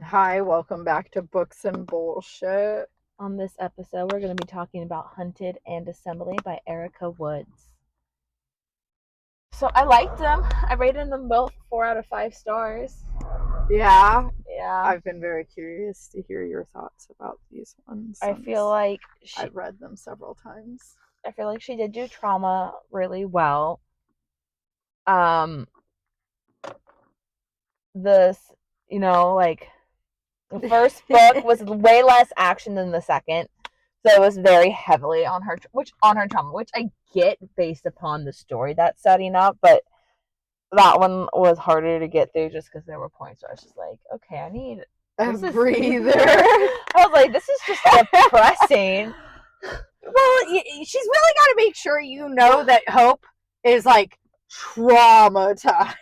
Hi, welcome back to Books and Bullshit. On this episode, we're going to be talking about Hunted and Assembly by Erica Woods. So I liked them. I rated them both 4 out of 5 stars. Yeah, Yeah. I've been very curious to hear your thoughts about these ones. I feel like I've read them several times. I feel like she did do trauma really well. The first book was way less action than the second. So it was very heavily on her trauma, which I get based upon the story that's setting up, but that one was harder to get through just because there were points where I was just like, okay, I need a breather. I was like, this is just depressing. Well, she's really got to make sure you know that Hope is like traumatized.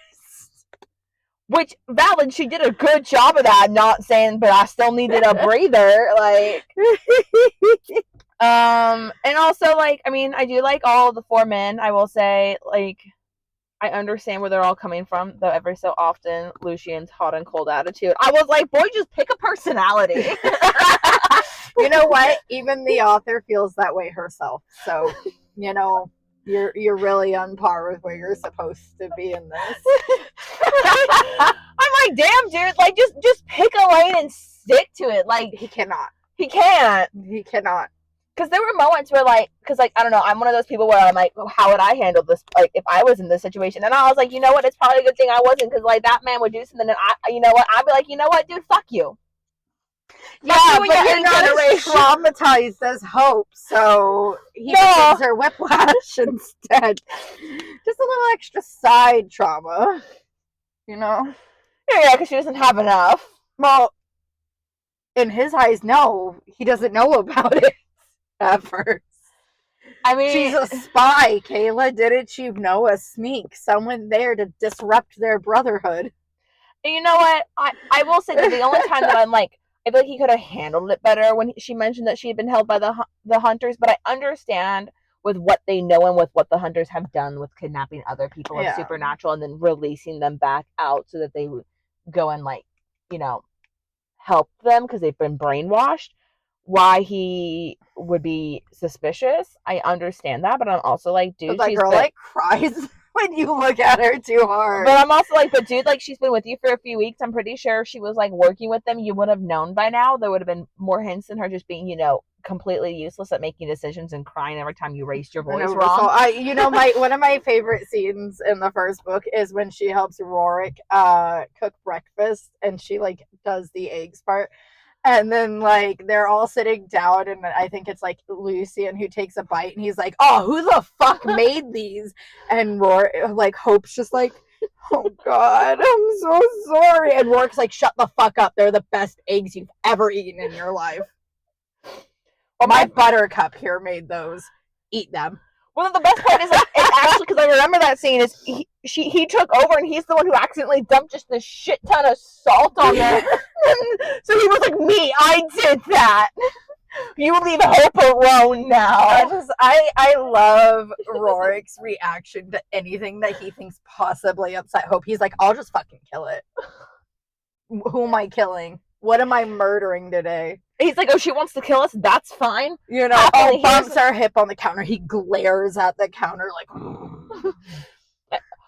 Which, valid, she did a good job of that, not saying, but I still needed a breather, and also, I do like all the 4 men, I will say, I understand where they're all coming from, though every so often, Lucien's hot and cold attitude, I was like, boy, just pick a personality. You know what? Even the author feels that way herself, so, you're really on par with where you're supposed to be in this. I'm like, damn, dude, just pick a lane and stick to it. He cannot. He can't. He cannot. Because there were moments where, I don't know, I'm one of those people where I'm like, oh, how would I handle this, if I was in this situation? And I was like, you know what, it's probably a good thing I wasn't, because, that man would do something, and you know what, I'd be like, you know what, dude, fuck you. Yeah, but you're not as traumatized as Hope, so he gives her whiplash instead. Just a little extra side trauma, Yeah, because she doesn't have enough. Well, in his eyes, no, he doesn't know about it at first. I mean, she's a spy, Kayla. Didn't she know? A sneak, someone there to disrupt their brotherhood. And you know what? I will say that the only time that I'm like, I feel like he could have handled it better when she mentioned that she had been held by the hunters, but I understand with what they know and with what the hunters have done with kidnapping other people of supernatural and then releasing them back out so that they would go and help them because they've been brainwashed, why he would be suspicious. I understand that, but I'm also like, dude, that girl cries when you look at her too hard. But I'm also like, but dude, she's been with you for a few weeks. I'm pretty sure if she was working with them, you would have known by now. There would have been more hints than her just being, completely useless at making decisions and crying every time you raised your voice wrong. So one of my favorite scenes in the first book is when she helps ruarc cook breakfast, and she does the eggs part. And then, they're all sitting down, and I think it's, Lucien who takes a bite, and he's like, oh, who the fuck made these? And Hope's just like, oh, God, I'm so sorry. And Rourke's like, shut the fuck up. They're the best eggs you've ever eaten in your life. Well, my buttercup here made those. Eat them. Well, the best part is, it's actually, because I remember that scene, is he took over, and he's the one who accidentally dumped just this shit ton of salt on there. So he was like, me, I did that. You leave Hope alone now. I love Rourke's reaction to anything that he thinks possibly upset Hope. He's like, I'll just fucking kill it. Who am I killing? What am I murdering today? He's like, oh, she wants to kill us? That's fine. Bumps her hip on the counter. He glares at the counter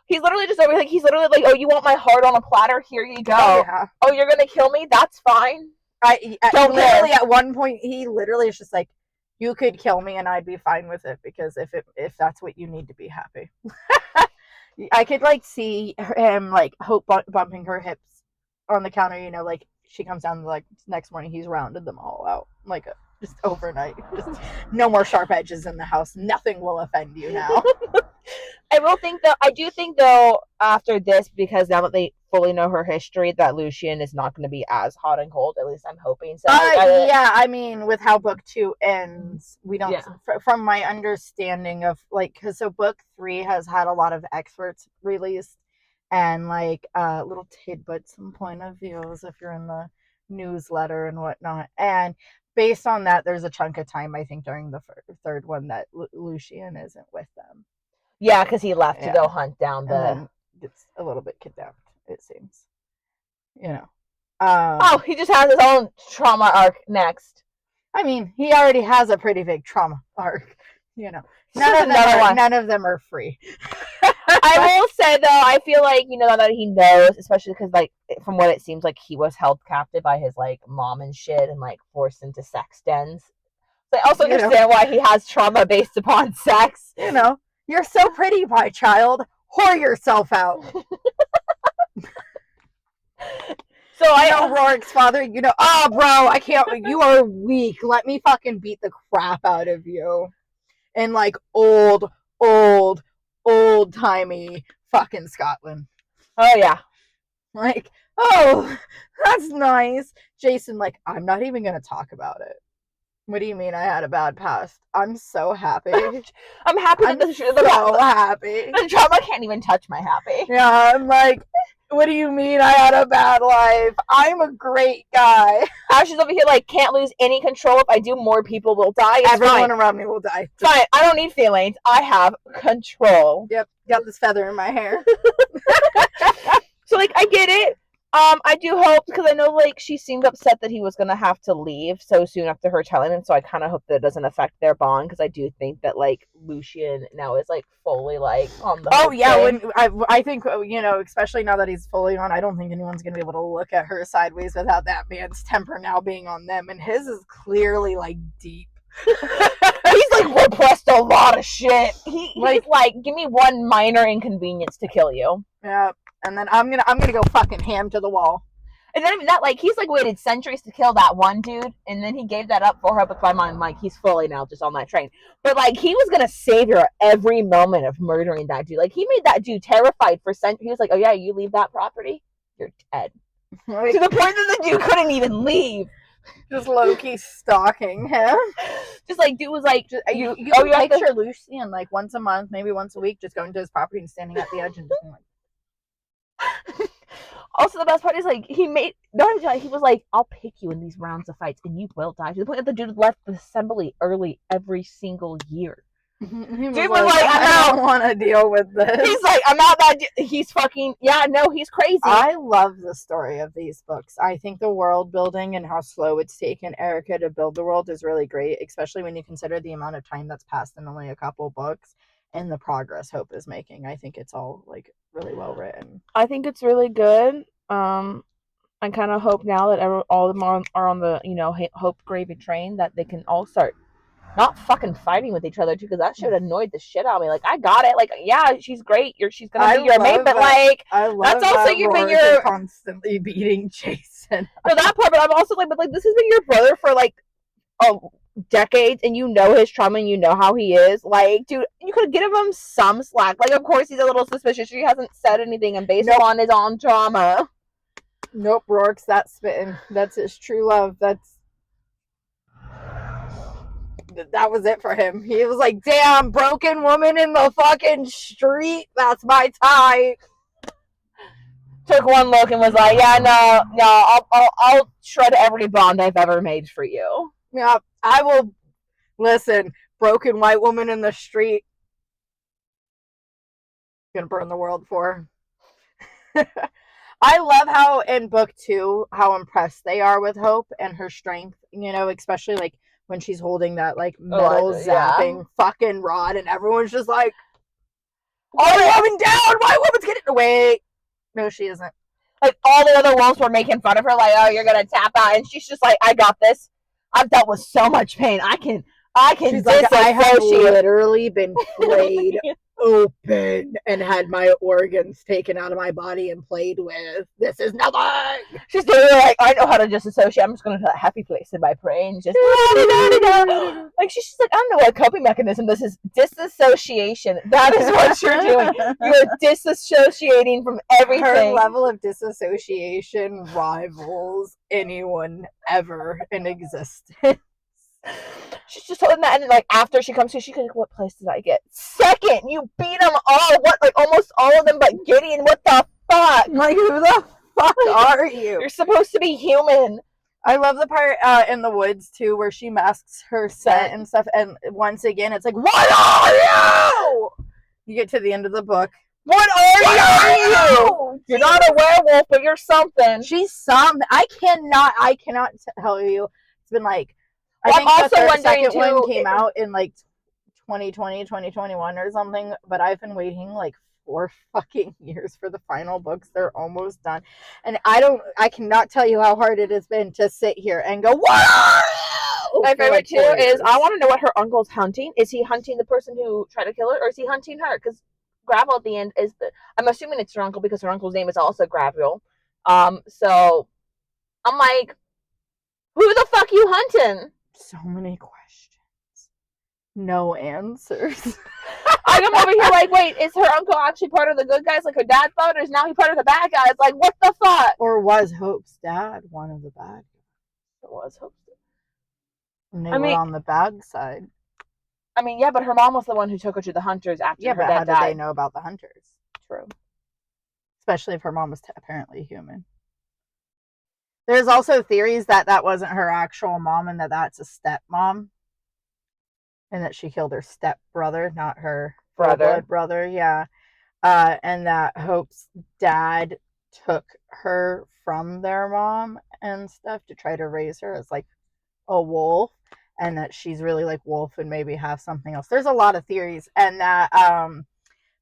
He's literally just over he's literally like, oh, you want my heart on a platter? Here you go. Oh, yeah. Oh, you're going to kill me? That's fine. Literally at one point, he literally is just like, you could kill me and I'd be fine with it, because if that's what you need to be happy. I could see him Hope bumping her hips on the counter, she comes down next morning, he's rounded them all out just overnight. Just no more sharp edges in the house. Nothing will offend you now. I do think though after this, because now that they fully know her history, that Lucien is not going to be as hot and cold. At least I'm hoping so. I mean, with how book 2 ends, we don't. Yeah. From my understanding of so book 3 has had a lot of excerpts released and little tidbits and point of views if you're in the newsletter and whatnot. And based on that, there's a chunk of time, I think, during the third one that Lucien isn't with them. Yeah, because he left to go hunt down and then gets a little bit kidnapped, it seems. Oh, he just has his own trauma arc next. I mean, he already has a pretty big trauma arc. You know, none of them are free. I will say though, I feel like now that he knows, especially because like from what it seems like he was held captive by his like mom and shit, and like forced into sex dens. So I also understand why he has trauma based upon sex. You're so pretty, my child. Whore yourself out. So I know Ruarc's father, oh, bro, I can't, you are weak. Let me fucking beat the crap out of you. In like old-timey fucking Scotland. Oh, yeah. Like, oh, that's nice. Jason, like, I'm not even going to talk about it. What do you mean I had a bad past? I'm so happy. I'm happy that happy. The trauma can't even touch my happy. Yeah, I'm like, what do you mean I had a bad life? I'm a great guy. Ashley's over here like, can't lose any control. If I do, more people will die. Everyone around me will die. Fine. I don't need feelings. I have control. Yep. Got this feather in my hair. So, like, I get it. I do hope, because I know, like, she seemed upset that he was going to have to leave so soon after her telling him, so I kind of hope that it doesn't affect their bond, because I do think that, like, Lucien now is, like, fully, like, on the I think, especially now that he's fully on, I don't think anyone's going to be able to look at her sideways without that man's temper now being on them, and his is clearly, like, deep. He's, like, repressed a lot of shit. He's like, give me one minor inconvenience to kill you. Yeah. And then I'm gonna go fucking ham to the wall. And then even that, like, he's like waited centuries to kill that one dude, and then he gave that up for her. But by my mind, like, he's fully now just on that train. But like, he was gonna save her every moment of murdering that dude. Like, he made that dude terrified for centuries. He was like, "Oh yeah, you leave that property, you're dead." Like, to the point that the dude couldn't even leave. Just low-key stalking him. Just like, dude was like, you can picture Lucien like once a month, maybe once a week, just going to his property and standing at the edge and just being like. Also, the best part is like he was like, "I'll pick you in these rounds of fights, and you will die." To the point that the dude left the assembly early every single year. Dude was like, I don't want to deal with this. He's like, I'm not that. He's fucking he's crazy. I love the story of these books. I think the world building and how slow it's taken Erica to build the world is really great, especially when you consider the amount of time that's passed in only a couple books. And the progress Hope is making. I think it's all like really well written. I think it's really good. I kind of hope now that all of them are on the Hope gravy train that they can all start not fucking fighting with each other too, because that shit annoyed the shit out of me. Like, I got it. Like, yeah, she's great. She's gonna be your mate, but like, that's also you're constantly beating Jason. No, that part. But I'm also like, but like, this has been your brother for like decades, and his trauma, and how he is. Like, dude, you could give him some slack. Like, of course he's a little suspicious. He hasn't said anything, and based on his own trauma. Nope, Ruarc's that spitting. That's his true love. That was it for him. He was like, damn, broken woman in the fucking street. That's my type. Took one look and was like, yeah, no, I'll shred every bond I've ever made for you. Yeah, I will. Listen, broken white woman in the street. Gonna burn the world for her. I love how in book 2, how impressed they are with Hope and her strength, especially like when she's holding that like metal zapping fucking rod, and everyone's just like, all women down, white woman's getting away. No, she isn't. Like, all the other wolves were making fun of her, like, oh, you're gonna tap out, and she's just like, I got this. I've dealt with so much pain. I can She's like, I have literally been played open and had my organs taken out of my body and played with. This is nothing. She's doing like, I know how to disassociate. I'm just going to that happy place in my brain. Just like, she's just like, I don't know what coping mechanism this is. Disassociation. That is what you're doing. You're disassociating from everything. Her level of disassociation rivals anyone ever in existence. She's just holding that, and then, like, after she comes to, she could, what place did I get? Second! You beat them all! What? Like, almost all of them but Gideon? What the fuck? Like, who the fuck are you? You're supposed to be human. I love the part in the woods, too, where she masks her scent and stuff, and once again, it's like, what are you? You get to the end of the book. What are you? You're not a werewolf, but you're something. She's some. I cannot tell you. It's been like, I think the second one came out in like 2020, 2021 or something, but I've been waiting like 4 fucking years for the final books. They're almost done. And I cannot tell you how hard it has been to sit here and go, whoa! My favorite too is, I want to know what her uncle's hunting. Is he hunting the person who tried to kill her, or is he hunting her? Because Gravel at the end is I'm assuming it's her uncle because her uncle's name is also Gravel. So I'm like, who the fuck you hunting? So many questions. No answers. I'm over here like, wait, is her uncle actually part of the good guys like her dad thought, or is now he part of the bad guys? Like, what the fuck? Or was Hope's dad one of the bad guys? It was Hope's dad. And they were on the bad side. I mean, yeah, but her mom was the one who took her to the hunters after her dad died. Yeah, but how did they know about the hunters? True. Especially if her mom was apparently human. There's also theories that wasn't her actual mom and that's a stepmom. And that she killed her stepbrother, not her brother. Yeah. And that Hope's dad took her from their mom and stuff to try to raise her as like a wolf. And that she's really like wolf and maybe have something else. There's a lot of theories. And that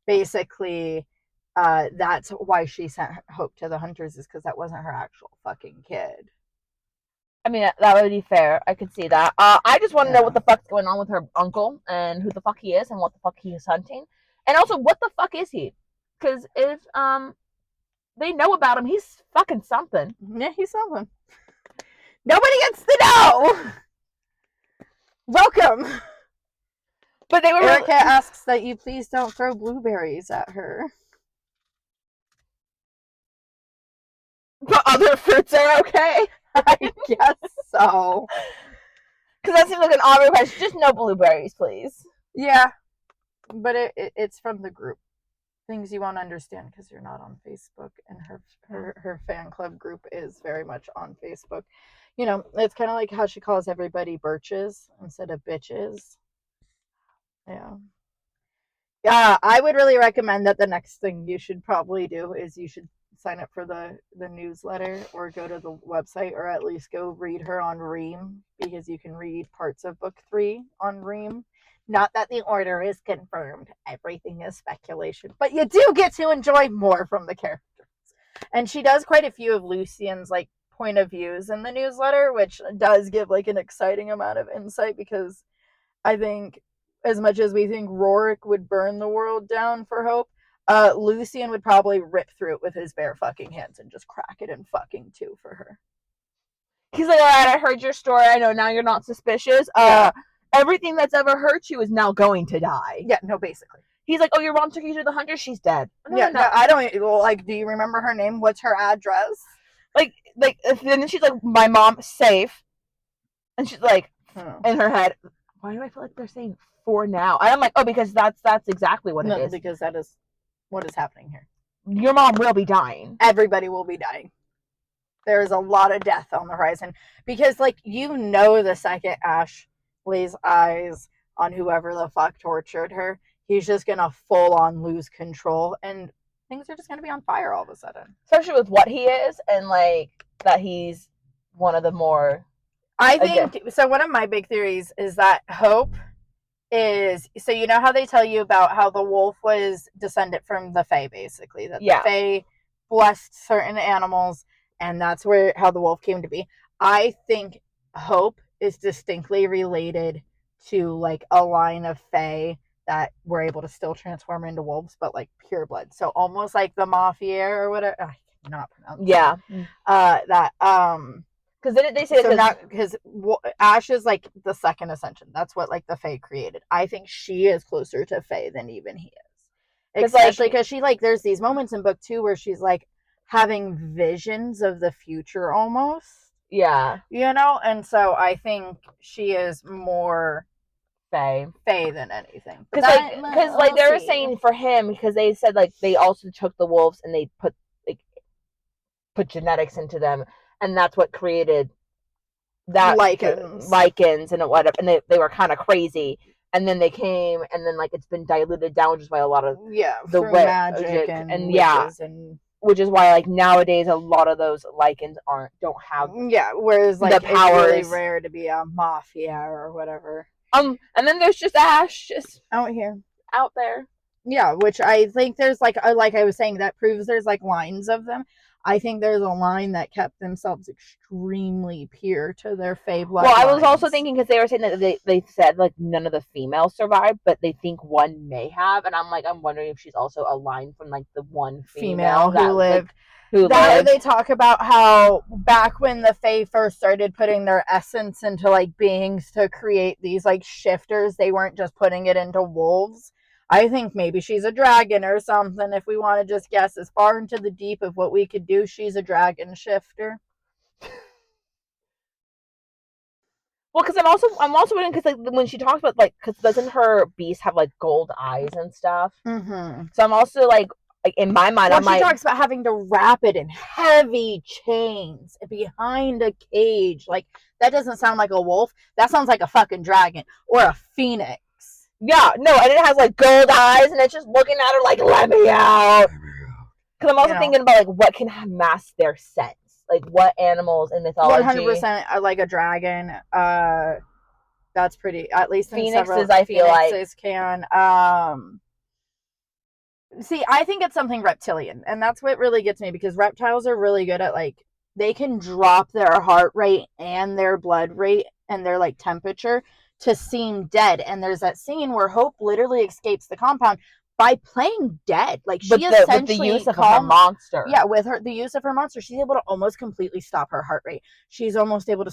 basically that's why she sent Hope to the hunters, is because that wasn't her actual fucking kid. I mean, that would be fair. I could see that. I just want to know what the fuck's going on with her uncle and who the fuck he is and what the fuck he is hunting. And also, what the fuck is he? Because if they know about him, he's fucking something. Yeah, he's something. Nobody gets to know! Welcome! But they were Erica asks that you please don't throw blueberries at her. But other fruits are okay? I guess so. Because that seems like an odd request. Just no blueberries, please. Yeah. But it's from the group. Things you won't understand because you're not on Facebook. And her fan club group is very much on Facebook. You know, it's kind of like how she calls everybody birches instead of bitches. Yeah. Yeah, I would really recommend that the next thing you should probably do is you should sign up for the newsletter or go to the website, or at least go read her on Ream, because you can read parts of book 3 on Ream. Not that the order is confirmed. Everything is speculation. But you do get to enjoy more from the characters. And she does quite a few of Lucien's like point of views in the newsletter, which does give like an exciting amount of insight, because I think as much as we think ruarc would burn the world down for Hope, Lucien would probably rip through it with his bare fucking hands and just crack it in fucking 2 for her. He's like, alright, I heard your story. I know now you're not suspicious. Everything that's ever hurt you is now going to die. Yeah, no, basically. He's like, oh, your mom took you to the hunter? She's dead. No. I don't, well, like, do you remember her name? What's her address? Like, and then she's like, my mom, safe. And she's like, in her head, why do I feel like they're saying for now? And I'm like, oh, because that's exactly what it is. Because that is what is happening here. Your mom will be dying. Everybody will be dying. There is a lot of death on the horizon. Because, like, you know, the second Ash lays eyes on whoever the fuck tortured her, he's just going to full on lose control. And things are just going to be on fire all of a sudden. Especially with what he is, and, like, that he's one of the more... I think... So one of my big theories is that Hope is, so you know how they tell you about how the wolf was descended from the Fae, basically, that the Fae blessed certain animals, and that's how the wolf came to be. I think Hope is distinctly related to like a line of Fae that were able to still transform into wolves, but like pure blood. So almost like the Mafia or whatever. I cannot pronounce. Yeah. Because then they say so not because Ash is like the second ascension. That's what like the Fae created. I think she is closer to Fae than even he is. Especially because she like there's these moments in book 2 where she's like having visions of the future almost. Yeah. You know, and so I think she is more Fae than anything. Because like they were saying for him, because they said like they also took the wolves and they put genetics into them. And that's what created that lichens and whatever. And they were kind of crazy. And then they came, and then like it's been diluted down just by a lot of the magic and yeah. And which is why like nowadays a lot of those lichens don't have whereas like the it's really powers. rare to be a mafia or whatever. And then there's just Ash just out here. out there. Yeah, which I think there's like I was saying, that proves there's like lines of them. I think there's a line that kept themselves extremely pure to their fae bloodlines. Well, I was also thinking, because they were saying that they said like none of the females survived, but they think one may have, and I'm wondering if she's also a line from like the one female who lived. Like, who that lived. They talk about how back when the fae first started putting their essence into like beings to create these like shifters, they weren't just putting it into wolves. I think maybe she's a dragon or something. If we want to just guess as far into the deep of what we could do, she's a dragon shifter. Well, because I'm also wondering, because like when she talks about like, because doesn't her beast have like gold eyes and stuff? Mm-hmm. So I'm also like in my mind, well, she talks about having to wrap it in heavy chains behind a cage. Like, that doesn't sound like a wolf. That sounds like a fucking dragon or a phoenix. Yeah, no, and it has like gold eyes, and it's just looking at her like, let me out. Because I'm also thinking about like what can mask their sense, like what animals in mythology. 100% like a dragon. That's pretty. At least in phoenixes, several, I feel phoenixes can. See, I think it's something reptilian, and that's what really gets me, because reptiles are really good at like, they can drop their heart rate and their blood rate and their like temperature to seem dead. And there's that scene where Hope literally escapes the compound by playing dead. Like, she essentially with the use of her monster. Yeah, with the use of her monster, she's able to almost completely stop her heart rate. She's almost able to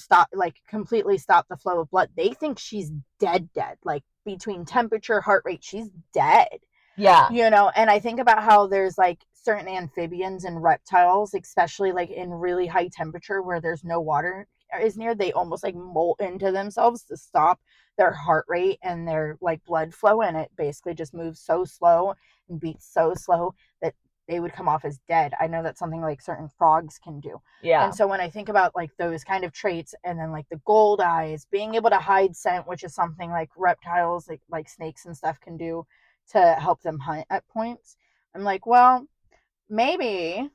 completely stop the flow of blood. They think she's dead. Like, between temperature, heart rate, she's dead. Yeah. And I think about how there's like certain amphibians and reptiles, especially like in really high temperature where there's no water is near, they almost like molt into themselves to stop their heart rate and their like blood flow, and it basically just moves so slow and beats so slow that they would come off as dead. I know that's something like certain frogs can do. Yeah. And so when I think about like those kind of traits, and then like the gold eyes, being able to hide scent, which is something like reptiles like snakes and stuff can do to help them hunt at points, I'm like, well, maybe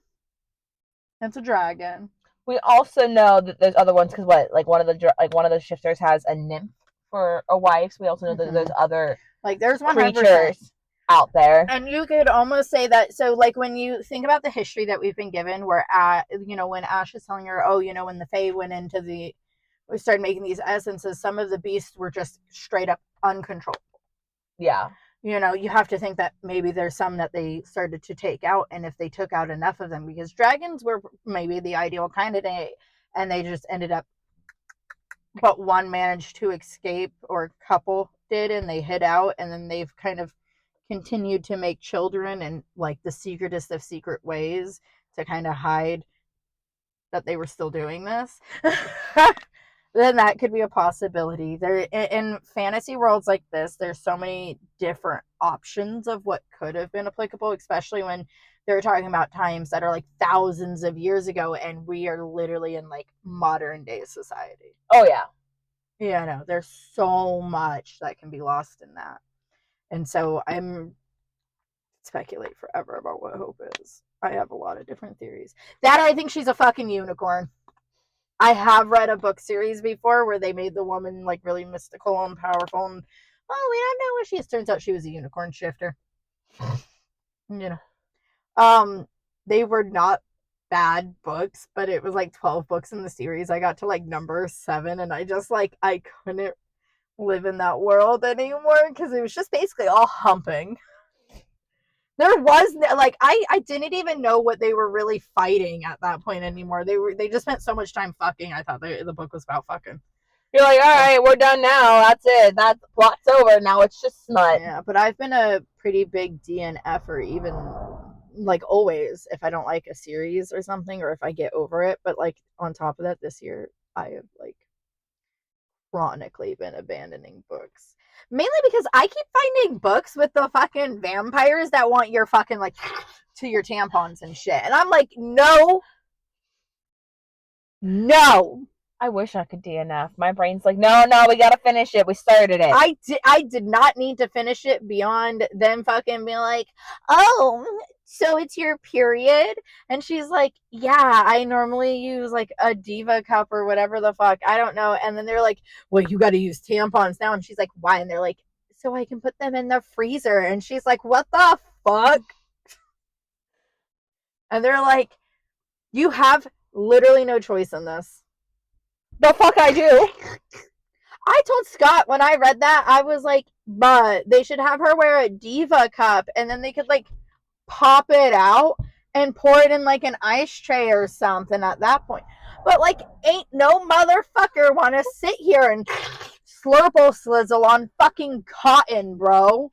it's a dragon. We also know that there's other ones, because one of the shifters has a nymph for a wife. So we also know that there's other like there's 100% creatures out there, and you could almost say that. So like when you think about the history that we've been given, where when Ash is telling her, when the Fae went into we started making these essences, some of the beasts were just straight up uncontrollable. Yeah. You have to think that maybe there's some that they started to take out, and if they took out enough of them, because dragons were maybe the ideal candidate, and they just ended up, but one managed to escape, or a couple did, and they hid out, and then they've kind of continued to make children in like the secretest of secret ways to kind of hide that they were still doing this. Then that could be a possibility. There, in fantasy worlds like this, there's so many different options of what could have been applicable, especially when they're talking about times that are like thousands of years ago, and we are literally in like modern day society. Oh yeah. No, there's so much that can be lost in that. And so I'm speculate forever about what Hope is. I have a lot of different theories. That, I think she's a fucking unicorn. I have read a book series before where they made the woman like really mystical and powerful, and we don't know what she is. Turns out she was a unicorn shifter. They were not bad books, but it was like 12 books in the series. I got to like number 7, and I just I couldn't live in that world anymore, because it was just basically all humping. There was I didn't even know what they were really fighting at that point anymore. They just spent so much time fucking. I thought the book was about fucking. You're like, all right, we're done now. That's it. That plot's over. Now it's just smut. Yeah, but I've been a pretty big DNFer, even like always, if I don't like a series or something, or if I get over it. But like on top of that, this year I have like chronically been abandoning books. Mainly because I keep finding books with the fucking vampires that want your fucking like to your tampons and shit. And I'm like, no. I wish I could DNF. My brain's like, no, we gotta finish it. We started it. I did not need to finish it beyond them fucking being like, oh, so it's your period? And she's like, yeah, I normally use like a diva cup or whatever the fuck. I don't know. And then they're like, well, you got to use tampons now. And she's like, why? And they're like, so I can put them in the freezer. And she's like, what the fuck? And they're like, you have literally no choice in this. The fuck I do. I told Scott when I read that, I was like, but they should have her wear a diva cup and then they could like pop it out and pour it in like an ice tray or something at that point. But like, ain't no motherfucker want to sit here and slurple slizzle on fucking cotton, bro.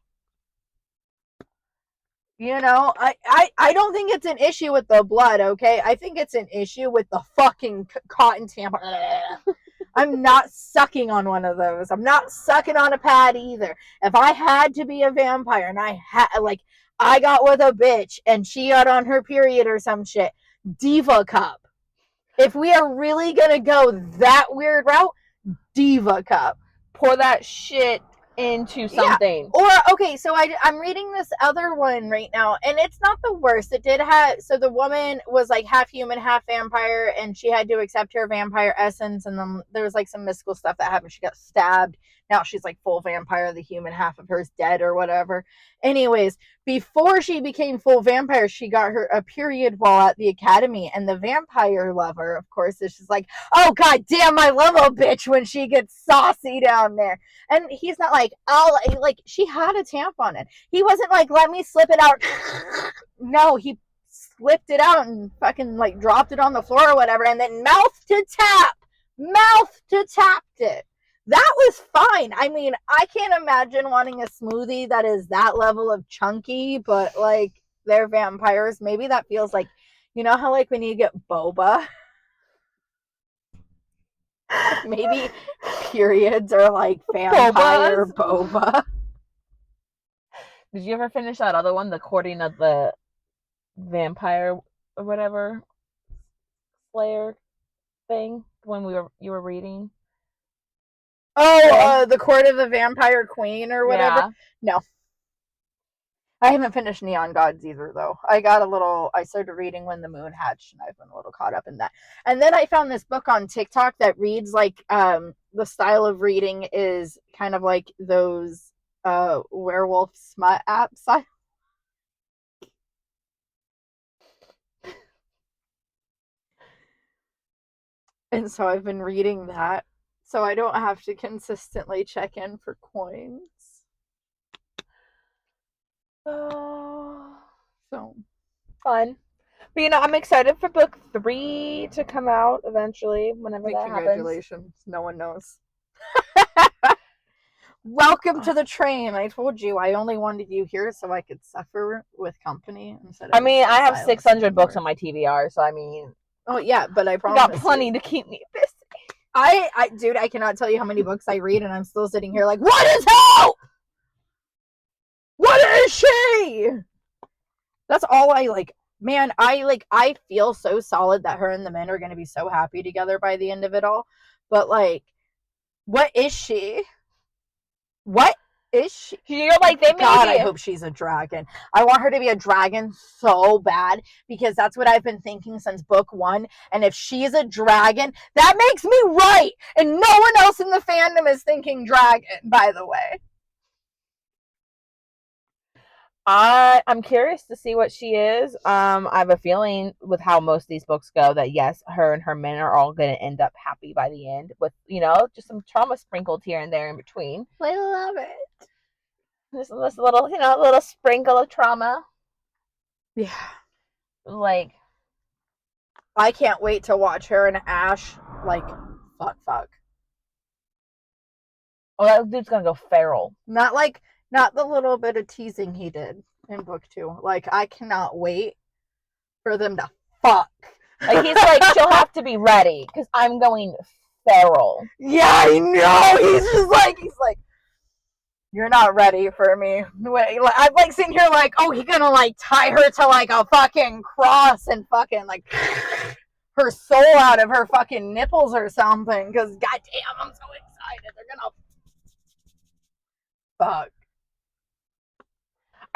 You know, I don't think it's an issue with the blood, okay? I think it's an issue with the fucking cotton tampon. I'm not sucking on one of those. I'm not sucking on a pad either. If I had to be a vampire and I got with a bitch and she got on her period or some shit, diva cup. If we are really gonna go that weird route, diva cup. Pour that shit into something. Yeah. Or okay, so I'm reading this other one right now, and it's not the worst. It did have, so the woman was like half human, half vampire, and she had to accept her vampire essence, and then there was like some mystical stuff that happened. She got stabbed. Now she's like full vampire. The human half of her is dead or whatever. Anyways, before she became full vampire, she got her a period while at the academy, and the vampire lover, of course, is just like, oh god damn, I love a bitch when she gets saucy down there. And he's not like, oh, like she had a tampon in. He wasn't like, let me slip it out. No, he slipped it out and fucking like dropped it on the floor or whatever, and then mouth to tapped it. That was fine. I mean, I can't imagine wanting a smoothie that is that level of chunky, but like they're vampires. Maybe that feels like, you know how like when you get boba? Maybe periods are like vampire boba. Did you ever finish that other one, the courting of the vampire or whatever slayer thing when you were reading? Oh, the Court of the Vampire Queen or whatever. Yeah. No. I haven't finished Neon Gods either, though. I started reading when the moon hatched, and I've been a little caught up in that. And then I found this book on TikTok that reads like, the style of reading is kind of like those werewolf smut apps. And so I've been reading that, so I don't have to consistently check in for coins. So fun. But you know, I'm excited for book 3 to come out eventually, whenever that congratulations. happens. No one knows. Welcome to the train. I told you I only wanted you here so I could suffer with company instead of. I mean, I have 600 books on my TBR, so I mean. Oh yeah, but I promise. I got plenty to keep me busy. Dude, I cannot tell you how many books I read, and I'm still sitting here like, what is Hope? What is she? That's all I like. Man, I feel so solid that her and the men are going to be so happy together by the end of it all. But like, what is she? What is she? You're like, they made God, I hope she's a dragon. I want her to be a dragon so bad, because that's what I've been thinking since book 1. And if she's a dragon, that makes me right. And no one else in the fandom is thinking dragon, by the way. I'm curious to see what she is. I have a feeling with how most of these books go that yes, her and her men are all going to end up happy by the end, with, you know, just some trauma sprinkled here and there in between. I love it. Just this little, you know, little sprinkle of trauma. Yeah. Like, I can't wait to watch her and Ash like fuck. Oh, that dude's gonna go feral. Not the little bit of teasing he did in book 2. Like, I cannot wait for them to fuck. Like, he's like, she'll have to be ready because I'm going feral. Yeah, I know. He's like, you're not ready for me. Wait, like, I'm like sitting here like, oh, he's gonna like tie her to like a fucking cross and fucking like her soul out of her fucking nipples or something. Because goddamn, I'm so excited. They're gonna fuck.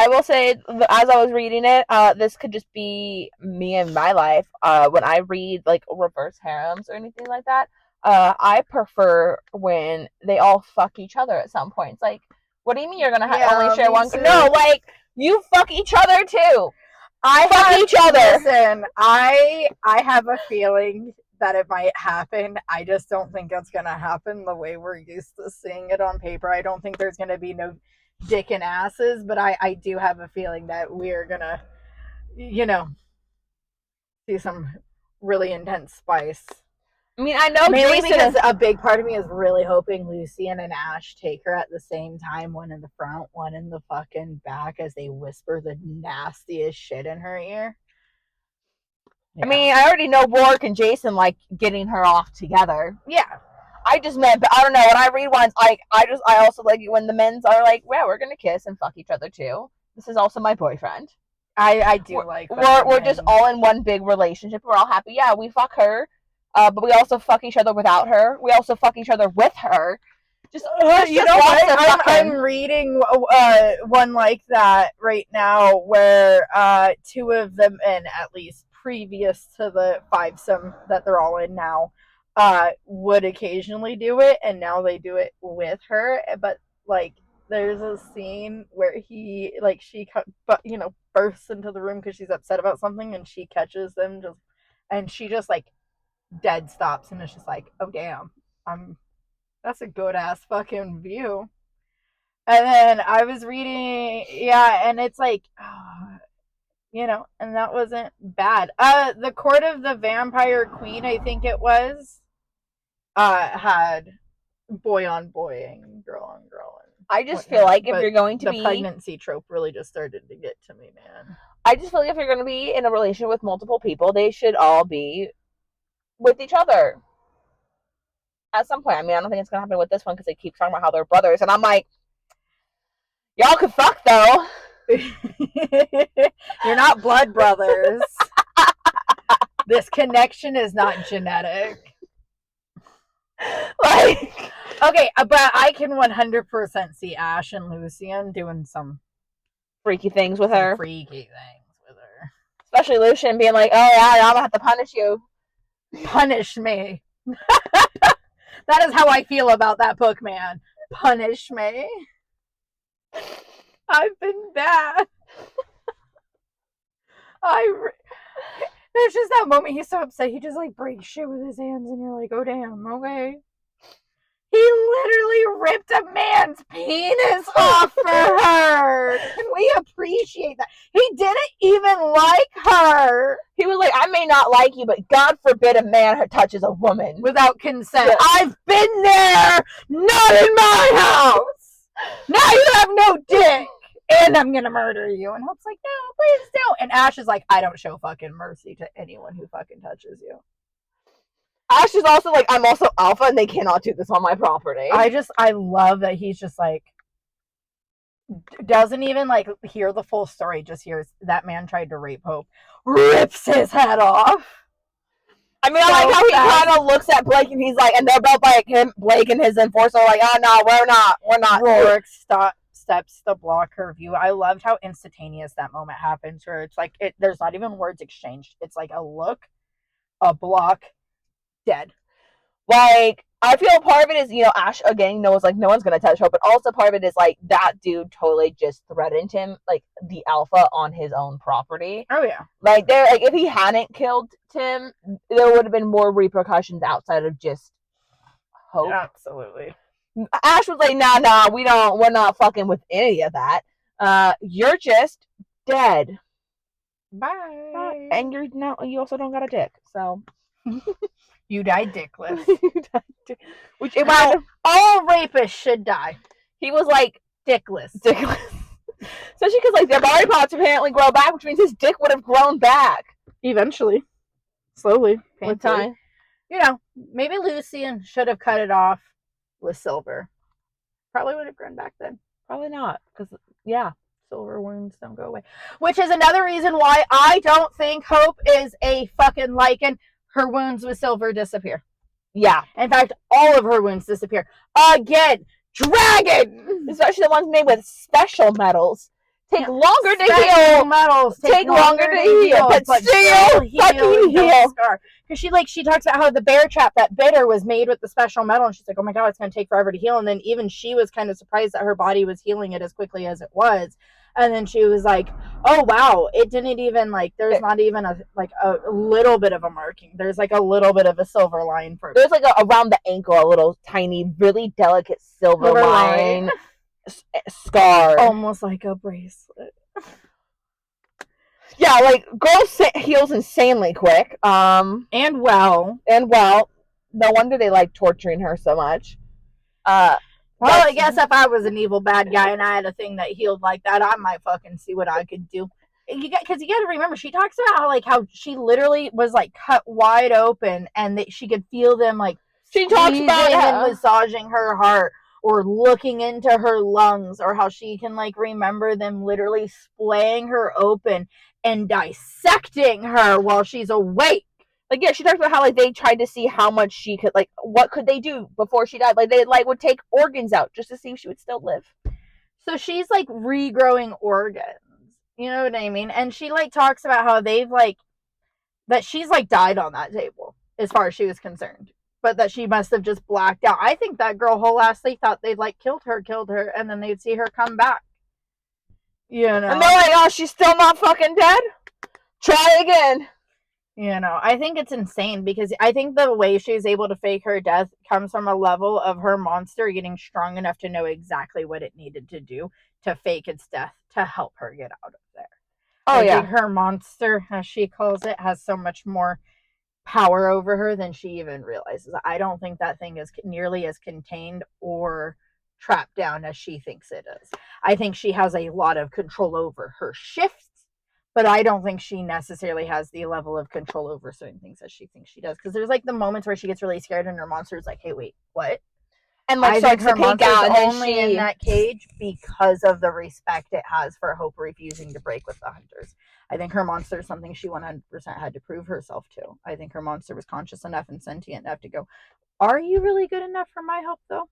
I will say, as I was reading it, this could just be me in my life. When I read like reverse harems or anything like that, I prefer when they all fuck each other at some point. It's like, what do you mean you're gonna only share one? Too. No, like you fuck each other too. Fuck each other. Listen, I have a feeling that it might happen. I just don't think it's gonna happen the way we're used to seeing it on paper. I don't think there's gonna be no dick and asses, but I do have a feeling that we're gonna, see some really intense spice. I mean, I know mainly Jason because a big part of me is really hoping Lucien and Ash take her at the same time, one in the front, one in the fucking back, as they whisper the nastiest shit in her ear. Yeah. I mean, I already know ruarc and Jason like getting her off together. Yeah. I just meant, but I don't know. When I read ones, like I also like it when the men's are like, "Well, we're gonna kiss and fuck each other too." This is also my boyfriend. I do like. We're just all in one big relationship. We're all happy. Yeah, we fuck her, but we also fuck each other without her. We also fuck each other with her. Just you know what? I'm reading one like that right now, where two of them, and at least previous to the fivesome that they're all in now, would occasionally do it, and now they do it with her. But like, there's a scene where she bursts into the room because she's upset about something, and she catches them and she just like dead stops, and it's just like, oh damn, that's a good ass fucking view. And then I was reading, and it's like, and that wasn't bad. The Court of the Vampire Queen, I think it was, had boy on boying, girl on girl. I just feel like if you're going to the pregnancy trope really just started to get to me, man. I just feel like if you're going to be in a relationship with multiple people, they should all be with each other at some point. I mean, I don't think it's going to happen with this one because they keep talking about how they're brothers. And I'm like, y'all could fuck, though. You're not blood brothers. This connection is not genetic. Like, okay, but I can 100% see Ash and Lucien doing some freaky things with her. Especially Lucien being like, oh, yeah, I'm going to have to punish you. Punish me. That is how I feel about that book, man. Punish me. I've been bad. There's just that moment he's so upset, he just like breaks shit with his hands, and you're like, oh damn, okay. He literally ripped a man's penis off for her. Can we appreciate that? He didn't even like her. He was like, I may not like you, but God forbid a man touches a woman without consent. Yeah. I've been there, not in my house. Now you have no dick. And I'm gonna murder you. And Hope's like, no, please don't. And Ash is like, I don't show fucking mercy to anyone who fucking touches you. Ash is also like, I'm also alpha and they cannot do this on my property. I love that he's just like, doesn't even like hear the full story, just hears that man tried to rape Hope, rips his head off. I mean, I like how he kind of looks at Blake and he's like, and they're both like, Blake and his enforcer are like, oh no, we're not. Ruarc steps to block her view. I loved how instantaneous that moment happens, where it's like, there's not even words exchanged. It's like a look, a block, dead. Like, I feel part of it is, Ash again knows like no one's gonna touch her, but also part of it is like that dude totally just threatened him, like the alpha on his own property. Oh yeah. Like if he hadn't killed Tim, there would have been more repercussions outside of just Hope. Absolutely. Ash was like, nah, we're not fucking with any of that. You're just dead. Bye. And you also don't got a dick, so you died dickless. Which all rapists should die. He was like dickless. Especially because like their body parts apparently grow back, which means his dick would have grown back eventually, slowly, painfully. With time. Maybe Lucien should have cut it off with silver. Probably would have grown back then. Probably not, because silver wounds don't go away. Which is another reason why I don't think Hope is a fucking lichen. Her wounds with silver disappear. Yeah. In fact, all of her wounds disappear. Again, dragon! Especially the ones made with special metals take longer to Special heal. metals take longer to heal, but still fucking heal. Because she talks about how the bear trap that bit her was made with the special metal, and she's like, oh my god, it's going to take forever to heal. And then even she was kind of surprised that her body was healing it as quickly as it was. And then she was like, oh wow, it didn't even like, there's not even a little bit of a marking. There's like a little bit of a silver line for it. There's like around the ankle, a little tiny, really delicate silver line scar. Almost like a bracelet. Yeah, like, girl heals insanely quick. And well. No wonder they like torturing her so much. Well, I guess if I was an evil bad guy and I had a thing that healed like that, I might fucking see what I could do. Because you got to remember, she talks about how she literally was like cut wide open, and that she could feel them like she talks about and massaging her heart, or looking into her lungs, or how she can like remember them literally splaying her open and dissecting her while she's awake. Like, yeah, she talks about how, like, they tried to see how much she could, like, what could they do before she died. Like, they, like, would take organs out just to see if she would still live. So she's, like, regrowing organs. You know what I mean? And she, like, talks about how they've, like, that she's, like, died on that table, as far as she was concerned. But that she must have just blacked out. I think that girl whole ass, they thought they'd, like, killed her, and then they'd see her come back. You know? And they're like, oh, she's still not fucking dead? Try again. You know, I think it's insane, because I think the way she was able to fake her death comes from a level of her monster getting strong enough to know exactly what it needed to do to fake its death to help her get out of there. I think her monster, as she calls it, has so much more power over her than she even realizes. I don't think that thing is nearly as contained or trapped down as she thinks it is. I think she has a lot of control over her shifts, but I don't think she necessarily has the level of control over certain things as she thinks she does. Because there's like the moments where she gets really scared and her monster is like, hey, wait, what? And like, I think her monster is only in that cage because of the respect it has for Hope refusing to break with the hunters. I think her monster is something she 100% had to prove herself to. I think her monster was conscious enough and sentient enough to go, are you really good enough for my help, though?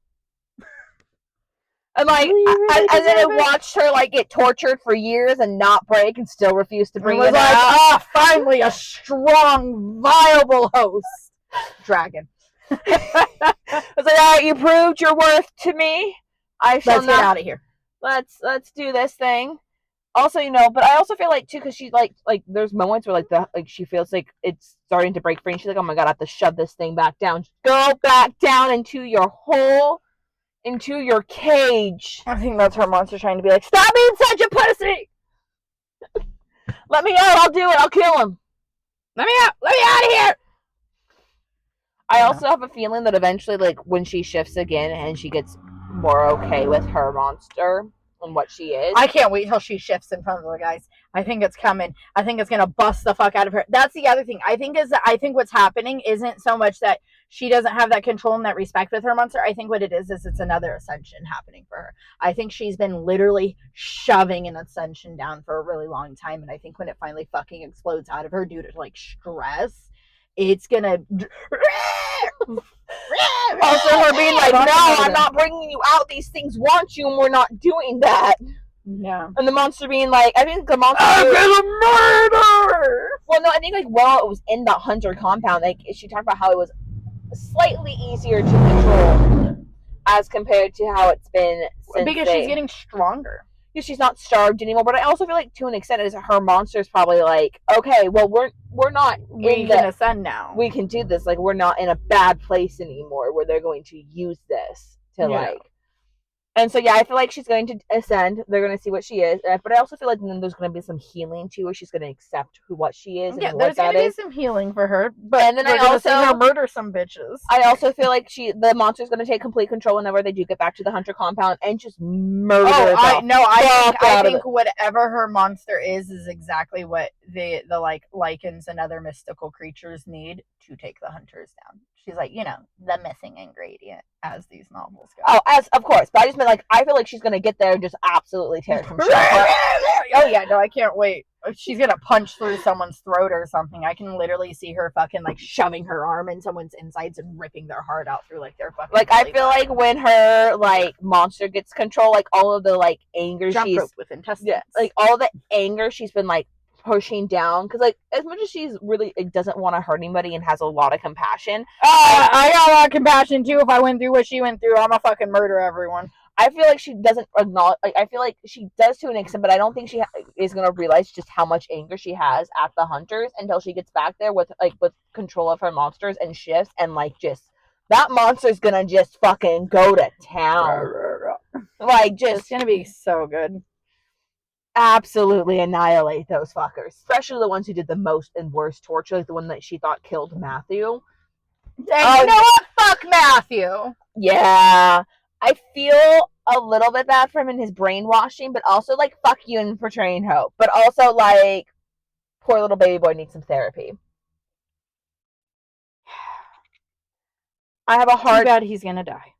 And like, really and then I watched her like get tortured for years and not break and still refuse to bring it out. Finally a strong, viable host. Dragon. I was like, all right, you proved your worth to me. Let's get out of here. Let's do this thing. Also, you know, but I also feel like too, because she's like there's moments where like she feels like it's starting to break free, and she's like, oh my god, I have to shove this thing back down. Go back down into your hole. Into your cage. I think that's her monster trying to be like, stop being such a pussy! Let me out, I'll do it, I'll kill him. Let me out of here! I also have a feeling that eventually, like, when she shifts again and she gets more okay with her monster and what she is. I can't wait till she shifts in front of the guys. I think it's coming. I think it's gonna bust the fuck out of her. That's the other thing. I think what's happening isn't so much that she doesn't have that control and that respect with her monster. I think what it is it's another ascension happening for her. I think she's been literally shoving an ascension down for a really long time, and I think when it finally fucking explodes out of her due to like stress, it's gonna also her being like, no, I'm not bringing you out. These things want you, and we're not doing that. Yeah. And the monster being like, I think the monster, I'm gonna murder. Well, no, I think like while it was in the hunter compound, like she talked about how it was slightly easier to control as compared to how it's been since because she's getting stronger. Because she's not starved anymore. But I also feel like to an extent is her monster's probably like, okay, well we're not we can ascend now. We can do this. Like, we're not in a bad place anymore where they're going to use this to like. And so, yeah, I feel like she's going to ascend. They're going to see what she is. But I also feel like then there's going to be some healing, too, where she's going to accept what she is and what that is. There's going to be some healing for her. But and then we're going to see her murder some bitches. I also feel like the monster's going to take complete control whenever they do get back to the hunter compound and just murder I think whatever her monster is exactly what the like lichens and other mystical creatures need to take the hunters down. She's like, you know, the missing ingredient, as these novels go. Oh, of course. But I just meant, like, I feel like she's going to get there and just absolutely tear some shit apart. Oh yeah, no, I can't wait. She's gonna punch through someone's throat or something. I can literally see her fucking like shoving her arm in someone's insides and ripping their heart out through like their fucking. Like I feel like when her like monster gets control, like all of the like anger jump she's rope with intestines. Yeah, like all the anger she's been like pushing down, because like as much as she's really like, doesn't want to hurt anybody and has a lot of compassion, I got a lot of compassion too. If I went through what she went through, I'm gonna fucking murder everyone. I feel like she doesn't acknowledge. Like I feel like she does to an extent, but I don't think she is gonna realize just how much anger she has at the hunters until she gets back there with control of her monsters and shifts, and like just that monster's gonna just fucking go to town. Like just it's gonna be so good. Absolutely annihilate those fuckers, especially the ones who did the most and worst torture, like the one that she thought killed Matthew. And you know what? Fuck Matthew. Yeah. I feel a little bit bad for him in his brainwashing, but also like fuck you and portraying Hope. But also like poor little baby boy needs some therapy. I have a hard. Too bad he's gonna die.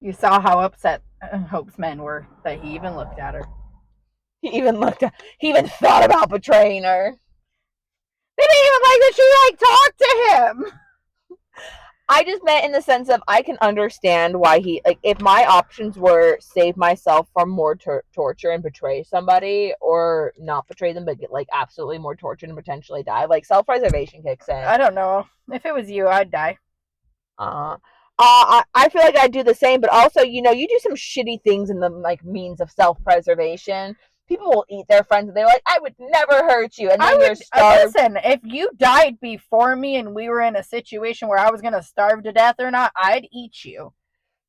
You saw how upset Hope's men were that he even looked at her. He even thought about betraying her. They didn't even like that she like talked to him. I just meant in the sense of I can understand why he, like, if my options were save myself from more torture and betray somebody, or not betray them but get like absolutely more torture and potentially die, like self-preservation kicks in. I don't know. If it was you, I'd die. I feel like I'd do the same, but also, you know, you do some shitty things in the like means of self-preservation. People will eat their friends and they're like, I would never hurt you, and then you're starved. Listen, if you died before me and we were in a situation where I was gonna starve to death or not, I'd eat you.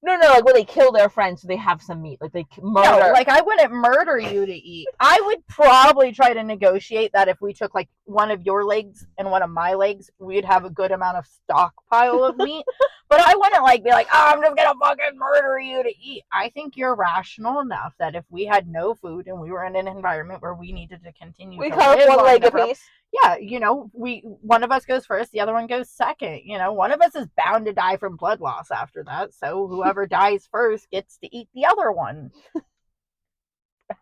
No, like when they kill their friends so they have some meat, like they murder. No, like I wouldn't murder you to eat. I would probably try to negotiate that if we took like one of your legs and one of my legs, we'd have a good amount of stockpile of meat. But I wouldn't like be like, oh, I'm just gonna fucking murder you to eat. I think you're rational enough that if we had no food and we were in an environment where we needed to continue, we cut off one leg a piece. Yeah, you know, one of us goes first, the other one goes second. You know, one of us is bound to die from blood loss after that. So whoever dies first gets to eat the other one. I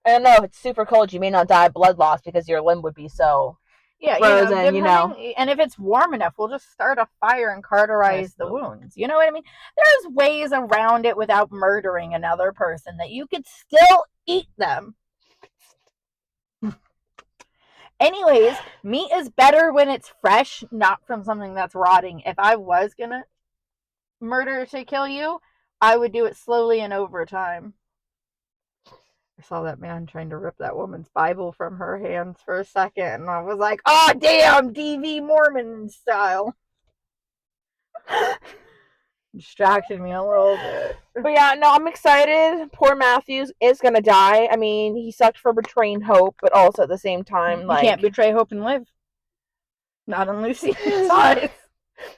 don't know, if it's super cold, you may not die of blood loss because your limb would be so frozen, you know. And if it's warm enough, we'll just start a fire and cauterize the wounds. You know what I mean? There's ways around it without murdering another person that you could still eat them. Anyways, meat is better when it's fresh, not from something that's rotting. If I was gonna murder to kill you, I would do it slowly and over time. I saw that man trying to rip that woman's Bible from her hands for a second, and I was like, oh, damn, DV Mormon style. Distracted me a little bit. But yeah, no, I'm excited. Poor Matthews is gonna die. I mean, he sucked for betraying Hope, but also at the same time, like, you can't betray Hope and live. Not in Lucien's eyes.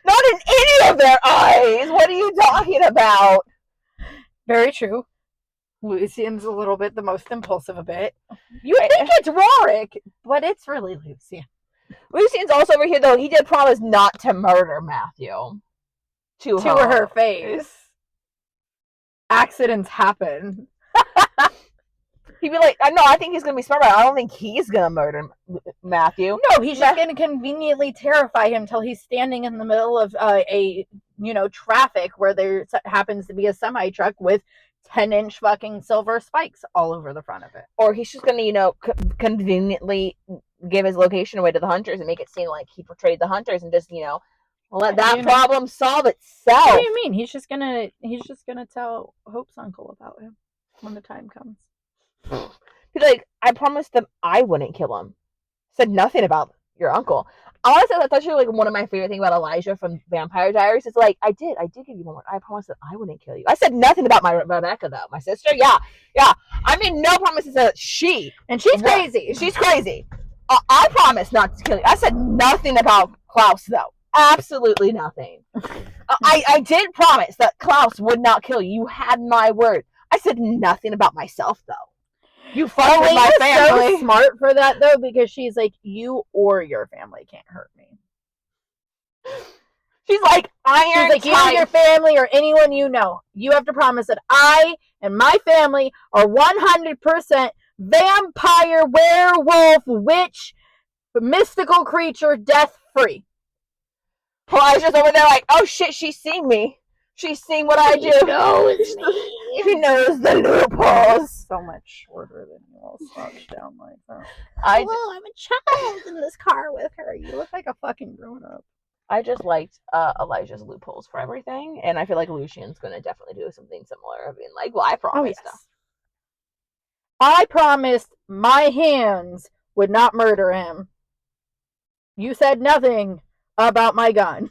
Not in any of their eyes. What are you talking about? Very true. Lucien's a little bit the most impulsive a bit. You think it's ruarc, but it's really Lucien. Lucien's also over here, though. He did promise not to murder Matthew. To her face. Accidents happen. He'd be like, no, I think he's going to be smart, but I don't think he's going to murder Matthew. No, he's just going to conveniently terrify him till he's standing in the middle of traffic where there happens to be a semi-truck with 10-inch fucking silver spikes all over the front of it. Or he's just going to, conveniently give his location away to the hunters and make it seem like he portrayed the hunters and just, let that problem solve itself. What do you mean? He's just gonna tell Hope's uncle about him when the time comes. He's like, I promised them I wouldn't kill him. Said nothing about your uncle. Honestly, that's actually like one of my favorite things about Elijah from Vampire Diaries. Is like, I did give you one word. I promised that I wouldn't kill you. I said nothing about my Rebecca though. My sister, yeah. I made no promises that she's crazy. She's crazy. I promised not to kill you. I said nothing about Klaus though. Absolutely nothing. I did promise that Klaus would not kill you. You had my word. I said nothing about myself though. You fucked with my family. So smart for that though, because she's like, you or your family can't hurt me. She's like, iron She's like, you and your family or anyone you know, you have to promise that I and my family are 100% vampire, werewolf, witch, mystical creature, death free. Elijah's over there like, oh shit, she's seen me. She's seen what I do. She knows me. She knows the loopholes. So much shorter than you all slouched down like that. Hello, I'm a child in this car with her. You look like a fucking grown up. I just liked Elijah's loopholes for everything, and I feel like Lucien's going to definitely do something similar of being like, well, I promised. Oh, yes. I promised my hands would not murder him. You said nothing about my gun.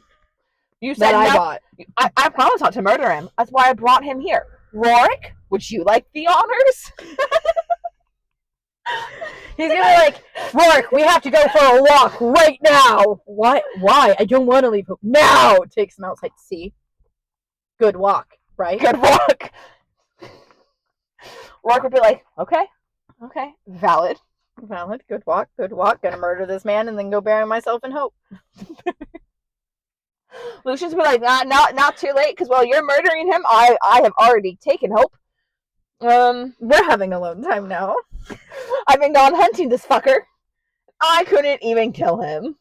You said I bought. I promised not to murder him. That's why I brought him here. Ruarc, would you like the honors? He's gonna be like, Ruarc, we have to go for a walk right now. What? Why? I don't want to leave. Now! Takes him outside to see. Good walk, right? Good walk. Ruarc would be like, okay, valid. Good walk. Gonna murder this man and then go bury myself in hope. Lucian's be like, not too late, because while you're murdering him, I have already taken hope. We're having alone time now. I've been gone hunting this fucker. I couldn't even kill him.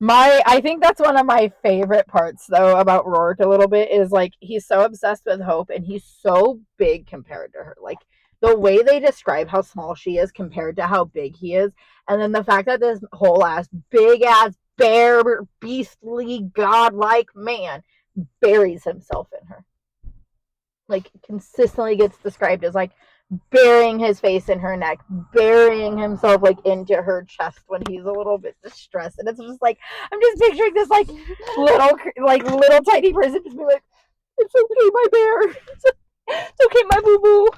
I think that's one of my favorite parts, though, about Ruarc a little bit, is, like, he's so obsessed with Hope, and he's so big compared to her. Like, the way they describe how small she is compared to how big he is, and then the fact that this whole-ass, big-ass, bear, beastly, godlike man buries himself in her. Like, consistently gets described as, like, burying his face in her neck, burying himself, like, into her chest when he's a little bit distressed. And it's just, like, I'm just picturing this, like, little tiny person just be like, it's okay, my bear. It's okay, my boo-boo.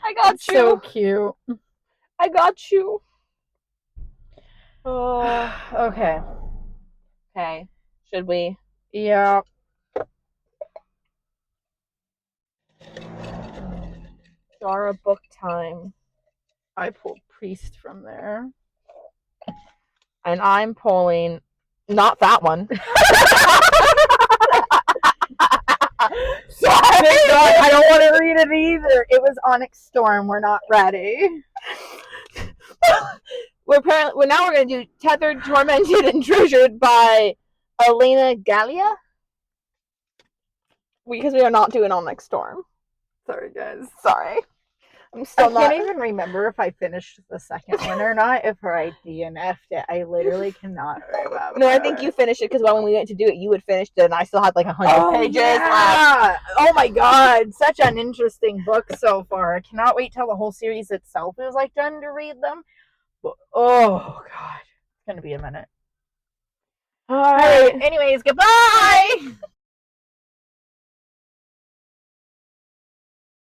I got you. So cute. I got you. Okay. Okay. Should we? Yeah. Dara book time. I pulled Priest from there. And I'm pulling not that one. Sorry. I don't want to read it either. It was Onyx Storm. We're not ready. We're going to do Tethered, Tormented, and Treasured by Elena Gallia. Because we are not doing Onyx Storm. Sorry, guys. Sorry. I can't even remember if I finished the second one or not. If I DNF'd it, I literally cannot remember. No, I think you finished it because when we went to do it, you had finished it, and I still had like 100 pages left. Oh my god, such an interesting book so far. I cannot wait till the whole series itself is like done to read them. But, oh god, it's gonna be a minute. All right. Anyways, goodbye.